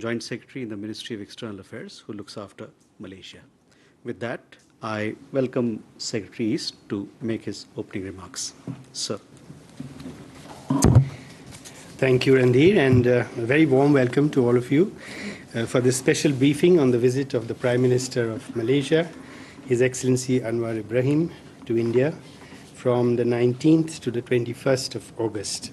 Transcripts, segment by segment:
Joint Secretary in the Ministry of External Affairs, who looks after Malaysia. With that, I welcome Secretary East to make his opening remarks. Sir. Thank you, Randhir, and a very warm welcome to all of you for this special briefing on the visit of the Prime Minister of Malaysia, His Excellency Anwar Ibrahim, to India from the 19th to the 21st of August.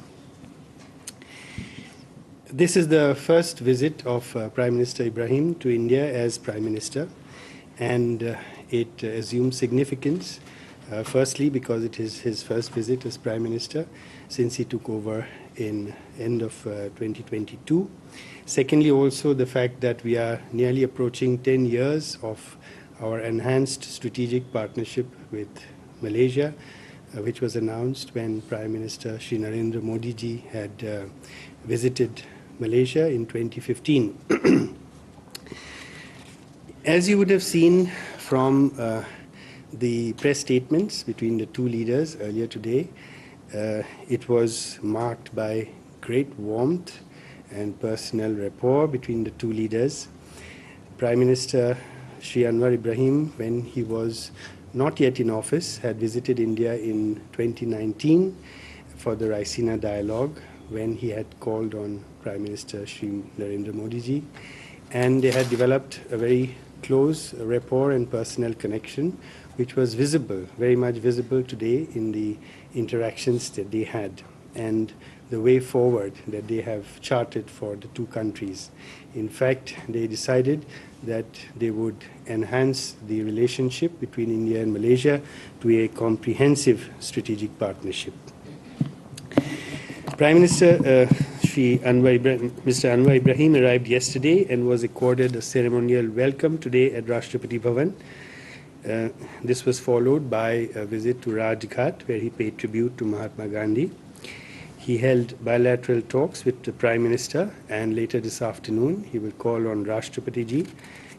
This is the first visit of Prime Minister Ibrahim to India as Prime Minister, and it assumes significance, firstly because it is his first visit as Prime Minister since he took over in end of 2022. Secondly, also the fact that we are nearly approaching 10 years of our enhanced strategic partnership with Malaysia, which was announced when Prime Minister Shri Narendra Modi ji had visited Malaysia in 2015. As you would have seen from the press statements between the two leaders earlier today, it was marked by great warmth and personal rapport between the two leaders. Prime Minister Shri Anwar Ibrahim, when he was not yet in office, had visited India in 2019 for the Raisina Dialogue, when he had called on Prime Minister Shri Narendra Modi ji, and they had developed a very close rapport and personal connection, which was visible, very much visible today in the interactions that they had and the way forward that they have charted for the two countries. In fact, they decided that they would enhance the relationship between India and Malaysia to a comprehensive strategic partnership. Prime Minister Mr. Anwar Ibrahim arrived yesterday and was accorded a ceremonial welcome today at Rashtrapati Bhavan. This was followed by a visit to Rajghat, where he paid tribute to Mahatma Gandhi. He held bilateral talks with the Prime Minister, and later this afternoon he will call on Rashtrapati ji.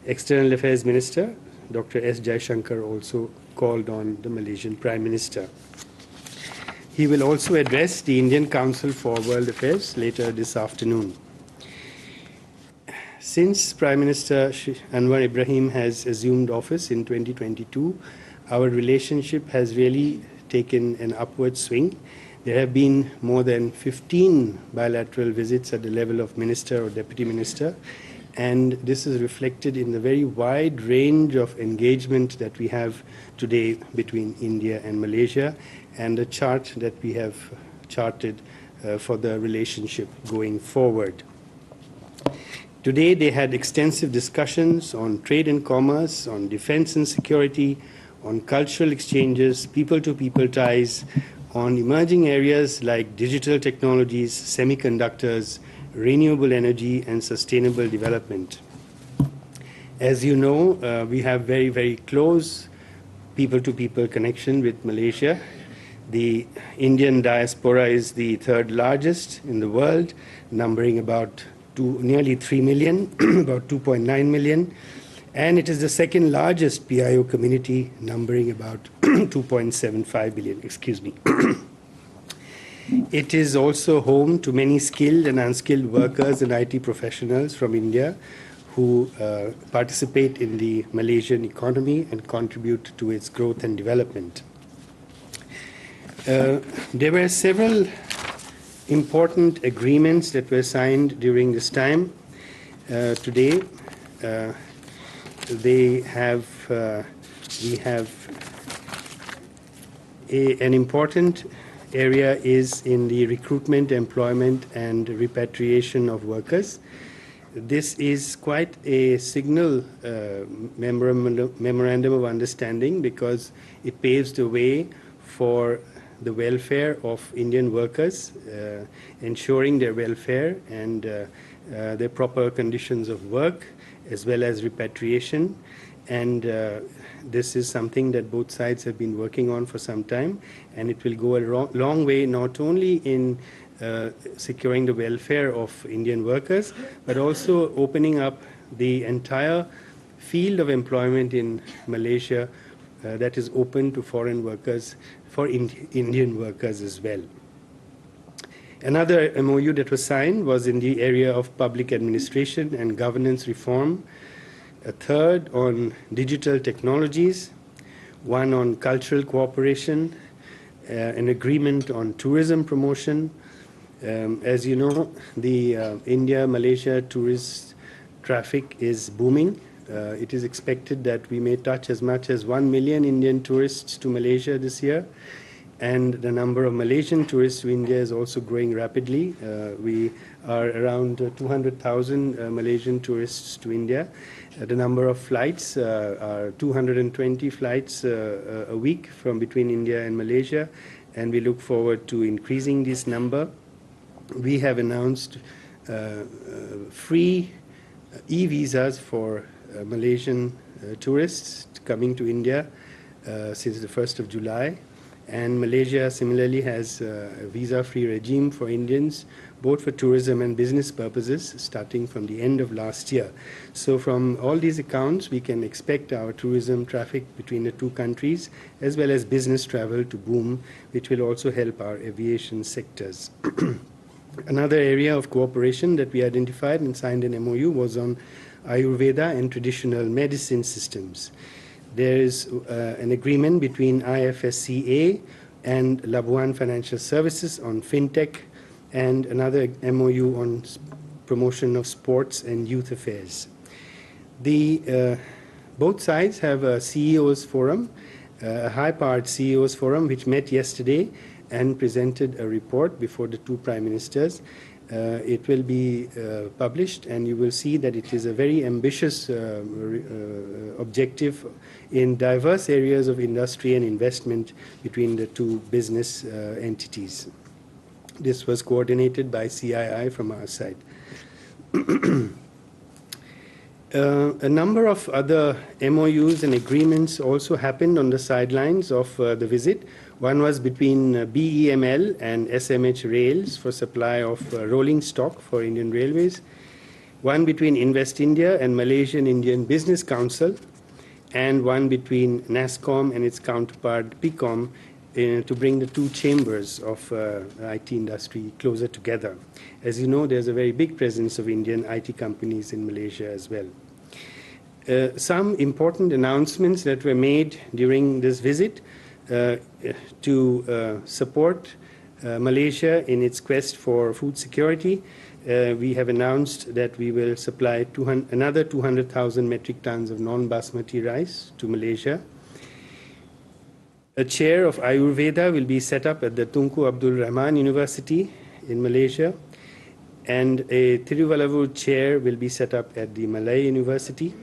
External Affairs Minister Dr. S. Jaishankar also called on the Malaysian Prime Minister. He will also address the Indian Council for World Affairs later this afternoon. Since Prime Minister Anwar Ibrahim has assumed office in 2022, our relationship has really taken an upward swing. There have been more than 15 bilateral visits at the level of Minister or Deputy Minister, and this is reflected in the very wide range of engagement that we have today between India and Malaysia, and the chart that we have charted for the relationship going forward. Today they had extensive discussions on trade and commerce, on defense and security, on cultural exchanges, people-to-people ties, on emerging areas like digital technologies, semiconductors, renewable energy, and sustainable development. As you know, we have very, very close people-to-people connection with Malaysia. The Indian diaspora is the third largest in the world, numbering about nearly 3 million, about 2.9 million, and it is the second largest PIO community, numbering about 2.75 billion, excuse me. It is also home to many skilled and unskilled workers and IT professionals from India who participate in the Malaysian economy and contribute to its growth and development. There were several important agreements that were signed during this time. Today, we have an important area is in the recruitment, employment, and repatriation of workers. This is quite a signal memorandum of understanding because it paves the way for the welfare of Indian workers, ensuring their welfare and their proper conditions of work, as well as repatriation. And this is something that both sides have been working on for some time, and it will go a long way not only in securing the welfare of Indian workers, but also opening up the entire field of employment in Malaysia that is open to foreign workers, for Indian workers as well. Another MOU that was signed was in the area of public administration and governance reform, a third on digital technologies, one on cultural cooperation, an agreement on tourism promotion. As you know, the India-Malaysia tourist traffic is booming. It is expected that we may touch as much as 1 million Indian tourists to Malaysia this year. And the number of Malaysian tourists to India is also growing rapidly. We are around 200,000 Malaysian tourists to India. The number of flights are 220 flights a week from between India and Malaysia, and we look forward to increasing this number. We have announced free e-visas for Malaysian tourists coming to India since the 1st of July. And Malaysia similarly has a visa-free regime for Indians, both for tourism and business purposes, starting from the end of last year. So from all these accounts, we can expect our tourism traffic between the two countries, as well as business travel to boom, which will also help our aviation sectors. Another area of cooperation that we identified and signed an MOU was on Ayurveda and traditional medicine systems. There is an agreement between IFSCA and Labuan Financial Services on fintech, and another MOU on promotion of sports and youth affairs. Both sides have a CEOs forum, a high-powered CEOs forum, which met yesterday and presented a report before the two prime ministers. It will be published, and you will see that it is a very ambitious objective in diverse areas of industry and investment between the two business entities. This was coordinated by CII from our side. A number of other MOUs and agreements also happened on the sidelines of the visit. One was between BEML and SMH Rails for supply of rolling stock for Indian Railways. One between Invest India and Malaysian Indian Business Council, and one between NASSCOM and its counterpart PICOM to bring the two chambers of IT industry closer together. As you know, there's a very big presence of Indian IT companies in Malaysia as well. Some important announcements that were made during this visit to support Malaysia in its quest for food security. We have announced that we will supply another 200,000 metric tons of non-basmati rice to Malaysia. A chair of Ayurveda will be set up at the Tunku Abdul Rahman University in Malaysia, and a Tiruvallavur chair will be set up at the Malay University.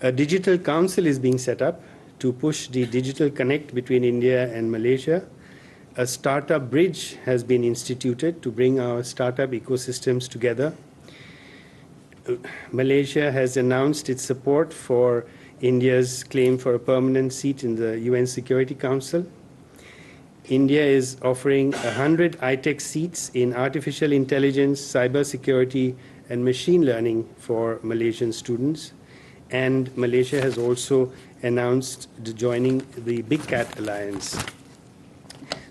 A digital council is being set up to push the digital connect between India and Malaysia. A startup bridge has been instituted to bring our startup ecosystems together. Malaysia has announced its support for India's claim for a permanent seat in the UN Security Council. India is offering 100 ITEC seats in artificial intelligence, cybersecurity, and machine learning for Malaysian students. And Malaysia has also announced joining the Big Cat Alliance.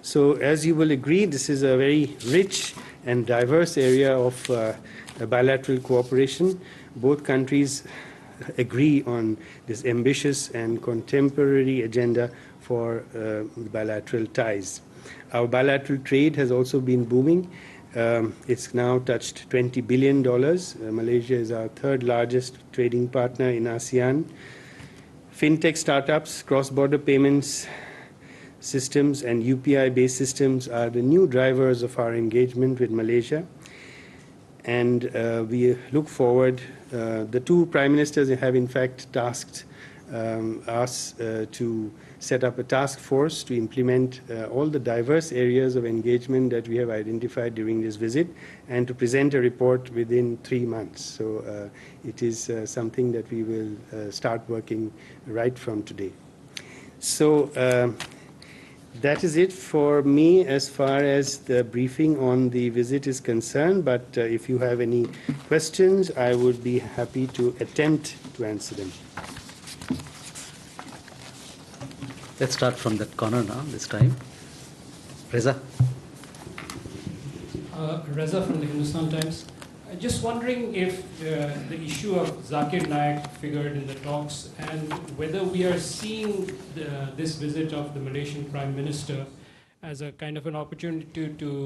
So as you will agree, this is a very rich and diverse area of bilateral cooperation. Both countries agree on this ambitious and contemporary agenda for bilateral ties. Our bilateral trade has also been booming. It's now touched $20 billion. Malaysia is our third largest trading partner in ASEAN. Fintech startups, cross-border payments systems, and UPI-based systems are the new drivers of our engagement with Malaysia. And we look forward. The two prime ministers have in fact tasked us to set up a task force to implement all the diverse areas of engagement that we have identified during this visit, and to present a report within 3 months. So it is something that we will start working right from today. So that is it for me as far as the briefing on the visit is concerned, but if you have any questions, I would be happy to attempt to answer them. Let's start from that corner now, this time. Reza. Reza from the Hindustan Times. Just wondering if the issue of Zakir Naik figured in the talks and whether we are seeing this visit of the Malaysian Prime Minister as a kind of an opportunity to